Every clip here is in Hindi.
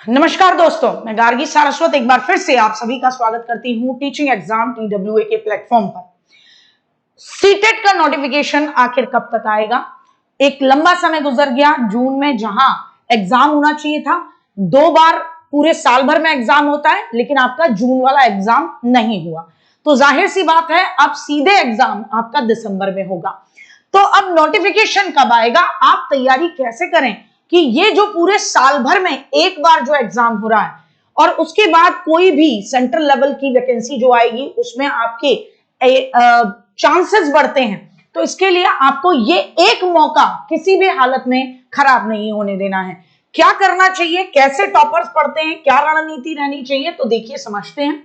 नमस्कार दोस्तों, मैं गार्गी सारस्वत एक बार फिर से आप सभी का स्वागत करती हूं टीचिंग एग्जाम TWA के प्लेटफॉर्म पर। सीटेट का नोटिफिकेशन आखिर कब तक आएगा? एक लंबा समय गुजर गया। जून में जहां एग्जाम होना चाहिए था, 2 बार पूरे साल भर में एग्जाम होता है, लेकिन आपका जून वाला एग्जाम नहीं हुआ, तो जाहिर सी बात है अब सीधे एग्जाम आपका दिसंबर में होगा। तो अब नोटिफिकेशन कब आएगा, आप तैयारी कैसे करें कि ये जो पूरे साल भर में एक बार जो एग्जाम हो रहा है और उसके बाद कोई भी सेंट्रल लेवल की वैकेंसी जो आएगी उसमें आपके चांसेस बढ़ते हैं। तो इसके लिए आपको ये एक मौका किसी भी हालत में खराब नहीं होने देना है। क्या करना चाहिए, कैसे टॉपर्स पढ़ते हैं, क्या रणनीति रहनी चाहिए, तो देखिए समझते हैं।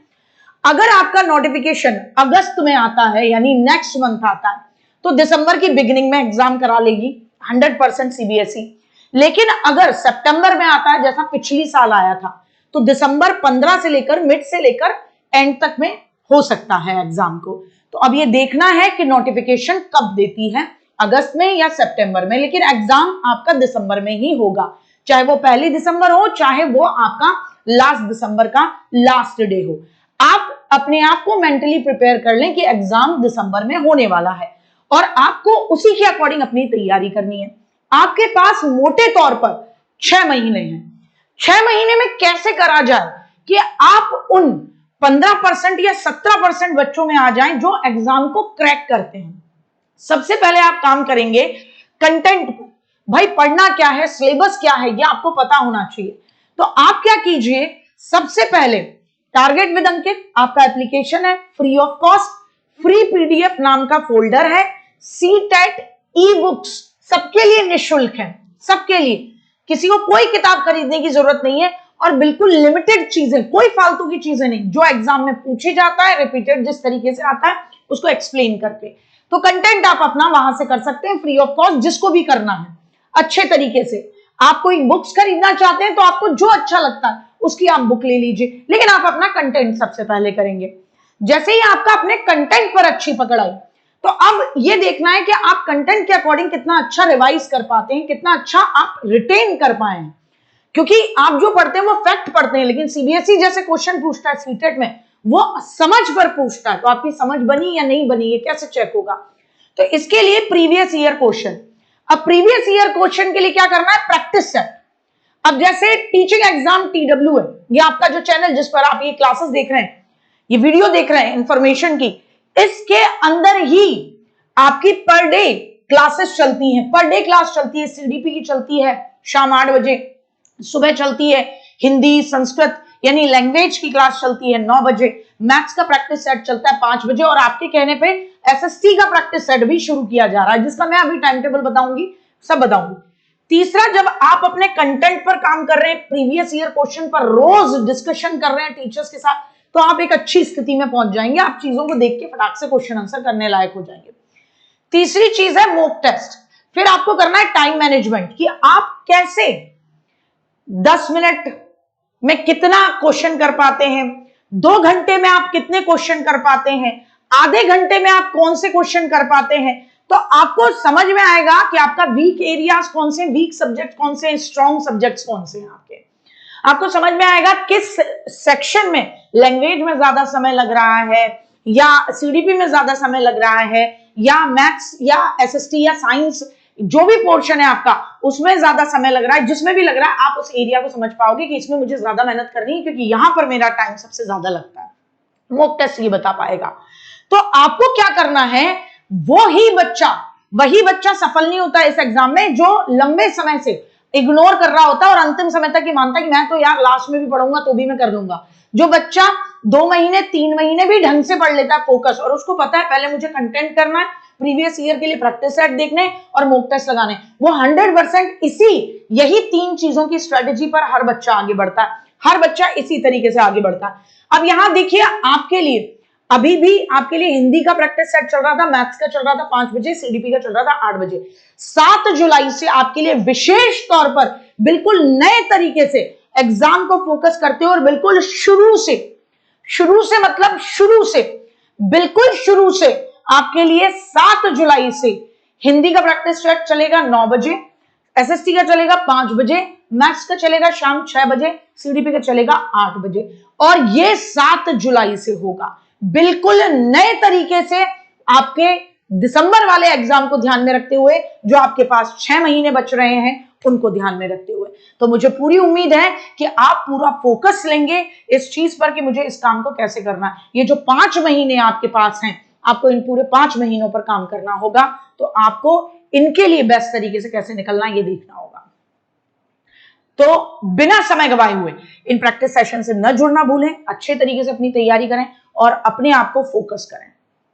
अगर आपका नोटिफिकेशन अगस्त में आता है यानी नेक्स्ट मंथ आता है, तो दिसंबर की बिगिनिंग में एग्जाम करा लेगी 100% सीबीएसई। लेकिन अगर सितंबर में आता है जैसा पिछली साल आया था, तो दिसंबर 15 से लेकर मिड से लेकर एंड तक में हो सकता है एग्जाम को। तो अब ये देखना है कि नोटिफिकेशन कब देती है, अगस्त में या सितंबर में, लेकिन एग्जाम आपका दिसंबर में ही होगा। चाहे वो 1 दिसंबर हो, चाहे वो आपका लास्ट दिसंबर का लास्ट डे हो। आप अपने आप को मेंटली प्रिपेयर कर लें कि एग्जाम दिसंबर में होने वाला है और आपको उसी के अकॉर्डिंग अपनी तैयारी करनी है। आपके पास मोटे तौर पर 6 महीने हैं। 6 महीने में कैसे करा जाए कि आप उन 15% या 17% बच्चों में आ जाएं जो एग्जाम को क्रैक करते हैं। सबसे पहले आप काम करेंगे कंटेंट पर। भाई पढ़ना क्या है, सिलेबस क्या है, ये आपको पता होना चाहिए। तो आप क्या कीजिए, सबसे पहले टारगेट विद अंकित आपका एप्लीकेशन है, free of cost, free PDF नाम का फोल्डर है, सीटेट ई बुक्स सबके लिए निःशुल्क है, सबके लिए, किसी को कोई किताब खरीदने की जरूरत नहीं है और बिल्कुल लिमिटेड चीजें, कोई फालतू की चीजें नहीं, जो एग्जाम में पूछी जाता है रिपीटेड जिस तरीके से आता है उसको एक्सप्लेन करके। तो कंटेंट आप अपना वहां से कर सकते हैं फ्री ऑफ कॉस्ट, जिसको भी करना है अच्छे तरीके से। आप कोई बुक्स खरीदना चाहते हैं तो आपको जो अच्छा लगता है उसकी आप बुक ले लीजिए, लेकिन आप अपना कंटेंट सबसे पहले करेंगे। जैसे ही आपका अपने कंटेंट पर अच्छी पकड़ आई, तो अब ये देखना है कि आप कंटेंट के अकॉर्डिंग कितना अच्छा रिवाइज कर पाते हैं, कितना अच्छा आप रिटेन कर पाए हैं। क्योंकि आप जो पढ़ते हैं वो फैक्ट पढ़ते हैं, लेकिन सीबीएसई जैसे क्वेश्चन पूछता है सीटेट में, वो समझ पर पूछता है। तो आपकी समझ बनी या नहीं बनी, ये कैसे चेक होगा? तो इसके लिए प्रीवियस ईयर क्वेश्चन। अब प्रीवियस ईयर क्वेश्चन के लिए क्या करना है, प्रैक्टिस सेट। अब जैसे टीचिंग एग्जाम TWA, ये आपका जो चैनल जिस पर आप ये क्लासेस देख रहे हैं, ये वीडियो देख रहे हैं इंफॉर्मेशन की, इसके अंदर ही आपकी पर डे क्लासेस चलती हैं। पर डे क्लास चलती है, सीडीपी की चलती है शाम 8 बजे, सुबह चलती है हिंदी संस्कृत यानी लैंग्वेज की क्लास चलती है 9 बजे, मैथ्स का प्रैक्टिस सेट चलता है 5 बजे और आपके कहने पे एसएसटी का प्रैक्टिस सेट भी शुरू किया जा रहा है, जिसका मैं अभी टाइम टेबल बताऊंगी, सब बताऊंगी। तीसरा, जब आप अपने कंटेंट पर काम कर रहे हैं, प्रीवियस ईयर क्वेश्चन पर रोज डिस्कशन कर रहे हैं टीचर्स के साथ, तो आप एक अच्छी स्थिति में पहुंच जाएंगे। आप चीजों को देख के फटाक से क्वेश्चन आंसर करने लायक हो जाएंगे। तीसरी चीज है मॉक टेस्ट। फिर आपको करना है टाइम मैनेजमेंट, कि आप कैसे 10 मिनट में कितना क्वेश्चन कर पाते हैं, 2 घंटे में आप कितने क्वेश्चन कर पाते हैं, आधे घंटे में आप कौन से क्वेश्चन कर पाते हैं। तो आपको समझ में आएगा कि आपका वीक एरियाज कौन से, वीक सब्जेक्ट कौन से, स्ट्रॉन्ग सब्जेक्ट्स कौन से हैं आपके। आपको समझ में आएगा किस सेक्शन में लैंग्वेज में ज्यादा समय लग रहा है, या सीडीपी में ज्यादा समय लग रहा है, या मैथ्स या एसएसटी या साइंस, जो भी पोर्शन है आपका उसमें ज्यादा समय लग रहा है। जिसमें भी लग रहा है आप उस एरिया को समझ पाओगे कि इसमें मुझे ज्यादा मेहनत करनी है क्योंकि यहां पर मेरा टाइम सबसे ज्यादा लगता है। मॉक टेस्ट ये बता पाएगा। तो आपको क्या करना है, वही बच्चा सफल नहीं होता इस एग्जाम में जो लंबे समय से इग्नोर कर रहा होता है और अंतिम समय तक ही मानता है कि मैं तो यार लास्ट में भी पढ़ूंगा तो भी मैं कर लूंगा। जो बच्चा 2 महीने 3 महीने भी ढंग से पढ़ लेता है फोकस, और उसको पता है पहले मुझे कंटेंट करना है, प्रीवियस ईयर के लिए प्रैक्टिस सेट देखने और मॉक टेस्ट लगाने, वो 100% यही 3 चीजों की स्ट्रेटेजी पर हर बच्चा आगे बढ़ता है। हर बच्चा इसी तरीके से आगे बढ़ता है। अब यहां देखिए, आपके लिए अभी भी आपके लिए हिंदी का प्रैक्टिस सेट चल रहा था, मैथ्स का चल रहा था 5 बजे, सीडीपी का चल रहा था 8 बजे। 7 जुलाई से आपके लिए विशेष तौर पर बिल्कुल नए तरीके से एग्जाम को फोकस करते हो और बिल्कुल शुरू से आपके लिए 7 जुलाई से हिंदी का प्रैक्टिस सेट चलेगा 9 बजे, एसएसटी का चलेगा 5 बजे, मैथ्स का चलेगा शाम 6 बजे, सीडीपी का चलेगा 8 बजे। और ये 7 जुलाई से होगा, बिल्कुल नए तरीके से आपके दिसंबर वाले एग्जाम को ध्यान में रखते हुए, जो आपके पास 6 महीने बच रहे हैं उनको ध्यान में रखते हुए। तो मुझे पूरी उम्मीद है कि आप पूरा फोकस लेंगे इस चीज पर कि मुझे इस काम को कैसे करना है। ये जो 5 महीने आपके पास हैं, आपको इन पूरे 5 महीनों पर काम करना होगा, तो आपको इनके लिए बेस्ट तरीके से कैसे निकलना ये देखना होगा। तो बिना समय गवाए हुए इन प्रैक्टिस सेशन से न जुड़ना भूलें, अच्छे तरीके से अपनी तैयारी करें और अपने आप को फोकस करें।